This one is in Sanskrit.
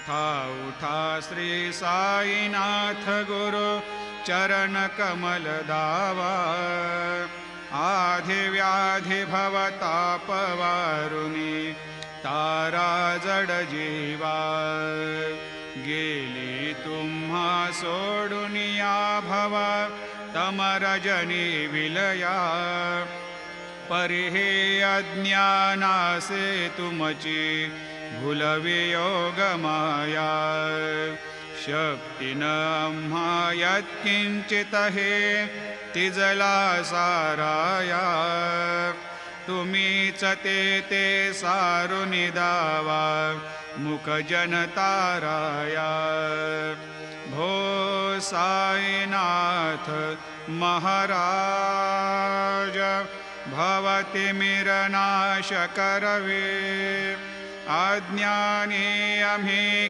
उठा उठा श्री साईनाथ गुरु चरण कमल दावा आधि व्याधि भवतापवारुणी तारा जड जीवा गेली तुम्हा सोडुनिया भवा तमरजनी विलया परिहे अज्ञानासे तुमची भूलवियोग माया शक्ती न आम्हा यत्किंचित हे तिजला साराया तुम्हीच ते सारुनि दावा मुख जनताराया भो साईनाथ महाराज भवतिमिरनाश करवे अज्ञानी आम्ही